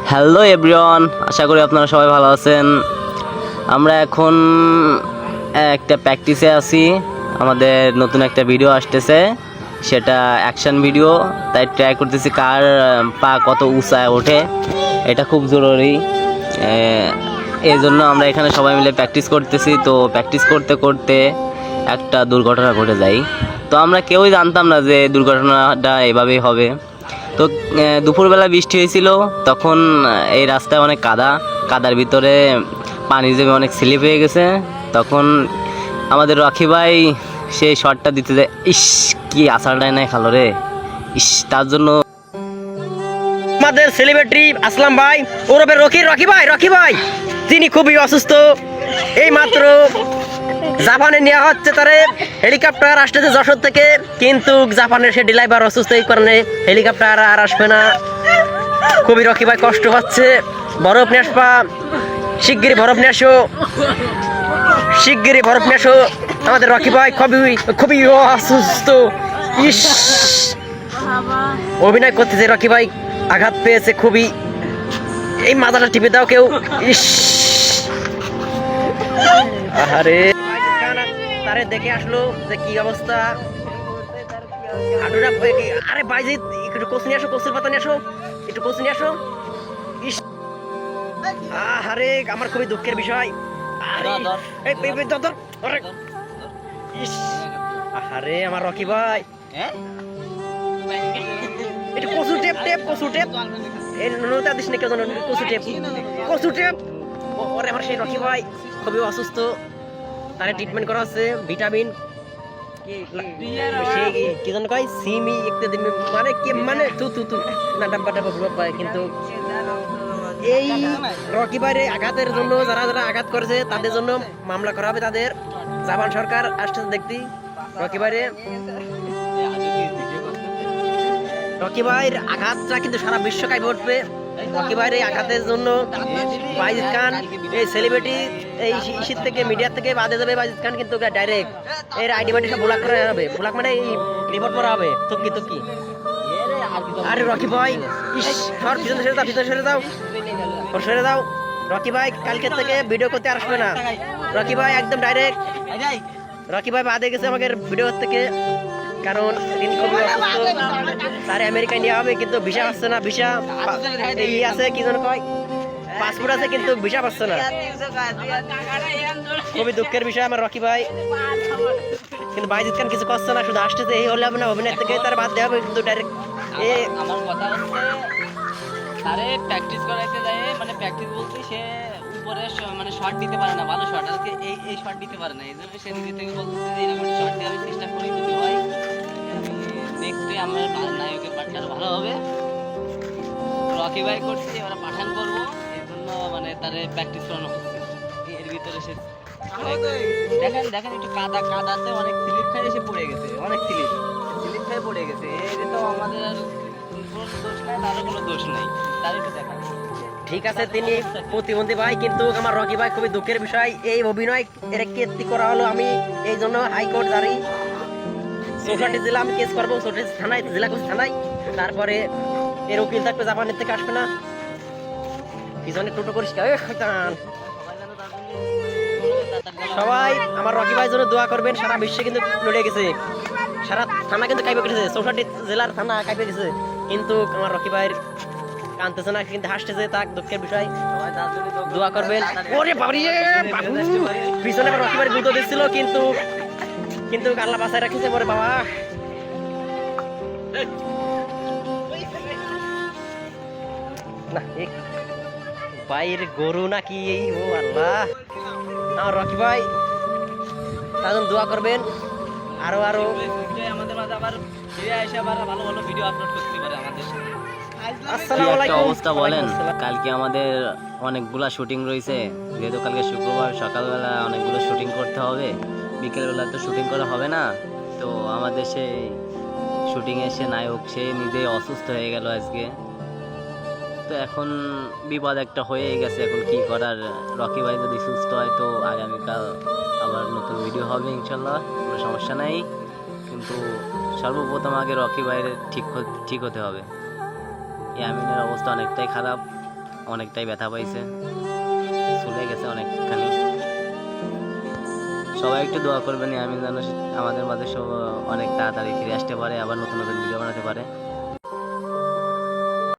Hello everyone, আশা করি আপনারা সবাই ভালো আছেন। আমরা এখন একটা প্র্যাকটিসে আছি। আমাদের নতুন একটা ভিডিও আসতেছে, সেটা অ্যাকশন ভিডিও। তাই ট্রাই করতেছি কার পা কত উঁচায় ওঠে, এটা খুব জরুরি। এই জন্য আমরা এখানে সবাই মিলে প্র্যাকটিস করতেছি। তো প্র্যাকটিস করতে করতে একটা দুর্ঘটনা ঘটে যায়। তো আমরা কেউই জানতাম না যে দুর্ঘটনাটা এভাবেই হবে। তো দুপুরবেলা বৃষ্টি হয়েছিল, তখন এই রাস্তায় অনেক কাদার ভিতরে পানি জমে অনেক স্লিপ হয়ে গেছে। তখন আমাদের রকি ভাই সেই শটটা দিতে যায়, ইস কি আসারটাই নাই খালো রে, ইস। তার জন্য আমাদের সেলিব্রিটি আসলাম ভাই ওরফে রকি ভাই তিনি খুবই অসুস্থ। এই মাত্র জাপানে নেওয়া হচ্ছে তারে, হেলিকপ্টার আসতেছে যশোর থেকে, কিন্তু জাপানের সে ড্রাইভার অসুস্থ, এই কারণে হেলিকপ্টার আর আসবে না। খুবই রকি ভাই কষ্ট পাচ্ছে। বরফ নিয়ে আসবা, শিগগিরই বরফ নিয়ে আসো। আমাদের রকি ভাই খুবই অসুস্থ। ইস, অভিনয় করতেছে রকি ভাই, আঘাত পেয়েছে খুবই। এই মাথাটা টিপে দাও কেউ। ইস, আরে তারে দেখে আসলো যে কি অবস্থা। আরে ভাইজি একটু কচু নিয়ে আসো, কচুর পাতা নিয়ে আসো, একটু কচু নিয়ে আসো। ইস, আরে আমার খুবই দুঃখের বিষয়। আরে আমার রকি ভাই, একটু কচু টেপ এই নোটা দিস না কেউ, কচু টেপ। ওরে আমার সেই রকি ভাই খুবই অসুস্থ, তারে ট্রিটমেন্ট করা হচ্ছে, ভিটামিন কি জানো কয় সিমি একটা দিন, মানে কি মানে তু না ডাব্বা পায়। কিন্তু এই রকি ভাইয়ের আঘাতের জন্য যারা আঘাত করেছে তাদের জন্য মামলা করা হবে। তাদের জাপান সরকার আসছে দেখতে রকি ভাইয়ের আঘাতটা কিন্তু সারা বিশ্ব কাঁপে উঠবে। রকি ভাইয়ের এই আঘাতের জন্য বাইজিদ খান এই সেলিব্রিটি এই ইস্যু থেকে মিডিয়া থেকে বাদে যাবে। বাইজিদ খান কিন্তু ডাইরেক্ট এর আইডি সব ব্লক করা হবে, ব্লক মানে এই রিপোর্ট করা হবে, তুকি। আরে রকি ভাই, ইস, পিছনে সরে দাও। রকি ভাই কালকে থেকে ভিডিও করতে আর আসবে না। রকি ভাই একদম ডাইরেক্ট, রকি ভাই বাদে গেছে আমাকে ভিডিও থেকে, কারণ তিনি খুবই অসুস্থ। তার আমেরিকায় নেওয়া হবে, কিন্তু ভিসা আসছে না। ভিসা এই আছে কি যেন কয়, পাসপোর্ট আছে কিন্তু ভিসা পাচ্ছে না। খুবই দুঃখের বিষয় আমার রকি ভাই। কিন্তু বাইজিদ খান কিছু করছে না, শুধু আসতেছে। এই হলে হবে না, অভিনয় থেকে তার বাদ দেওয়া হবে, কিন্তু ডাইরেক্ট আমার কথা হচ্ছে তারে প্র্যাকটিস করাইতে যায়, মানে প্র্যাকটিস বলতে সে উপরে মানে শট দিতে পারে না, ভালো শট আজকে এই শট দিতে পারে না। এই জন্য সে নিজে থেকে বলতেছে যে এরকম শট দিয়ে আমি চেষ্টা করি, যদি হয় নেক্সট ডে আমার নায়কের পার্টটা ভালো হবে। রকি ভাই করছি, এবার পাঠান করবো, এই জন্য মানে তারে প্র্যাকটিস করানো হচ্ছে। এর ভিতরে সে দেখেন একটু কাদাতে অনেক স্লিপ খাই এসে পড়ে গেছে, অনেক স্লিপ খাই পড়ে গেছে। এই তো আমাদের আর কোনো দোষ নাই, তারও কোনো দোষ নাই, তার একটু দেখা। ঠিক আছে, তিনি প্রতিবন্ধী ভাই, কিন্তু আমার রকি ভাই খুবই দুঃখের বিষয়। এই অভিনয় এর কীর্তি করা হলো, আমি এই জন্য হাইকোর্ট জারি চৌষট্টি জেলা আমি কেস করবো, চৌষট্টি থানায়, জেলা কোচ থানায়। তারপরে এর উকিল থাকবে, জাপানের থেকে আসবে না। পিছনে টোটো করিস সবাই আমার রকি ভাইয়ের জন্য দোয়া করবেন। সারা বিশ্বে কিন্তু লড়ে গেছে, সারা থানা কিন্তু কাইপে গেছে, চৌষট্টি জেলার থানা কাইপে গেছে, কিন্তু আমার রকি ভাইয়ের কানতেছে না, কিন্তু হাসতেছে। তার দুঃখের বিষয়, দোয়া করবেন। ওরে বাবারে, পিছনে আমার রকি ভাইয়ের গুঁতো দিচ্ছিল, কিন্তু আল্লাহ বাঁচায় রাখিছে। ওরে বাবা, না ভাইয়ের গরু নাকি এই, ও আল্লাহ। আমার রকি ভাই তার জন্য দোয়া করবেন। আরো আমাদের মাঝে আবার ফিরে এসে আবার ভালো ভালো ভিডিও আপলোড করতে পারে আমাদের। আসসালামু আলাইকুম। অবস্থা বলেন, কালকে আমাদের অনেকগুলা শুটিং রয়েছে, যেহেতু কালকে শুক্রবার, সকালবেলা অনেকগুলো শুটিং করতে হবে, বিকেলবেলা তো শুটিং করা হবে না। তো আমাদের সেই শুটিংয়ে সে নায়ক, সে নিজেই অসুস্থ হয়ে গেল আজকে। তো এখন বিপদ একটা হয়ে গেছে, এখন কি করার। রকি ভাই যদি সুস্থ হয় তো আগামীকাল আবার নতুন ভিডিও হবে ইনশাল্লাহ, কোনো সমস্যা নাই। কিন্তু সর্বপ্রথম আগে রকি ভাইয়ের ঠিক হতে হবে। ইয়ামিনের অবস্থা অনেকটাই খারাপ, অনেকটাই ব্যথা পাইছে, চলে গেছে অনেকখানি। সবাই একটু দোয়া করবেন ইয়ামিন যেন আমাদের মাঝে সব অনেক তাড়াতাড়ি ফিরে আসতে পারে, আবার নতুন নতুন ভিডিও বানাতে পারে।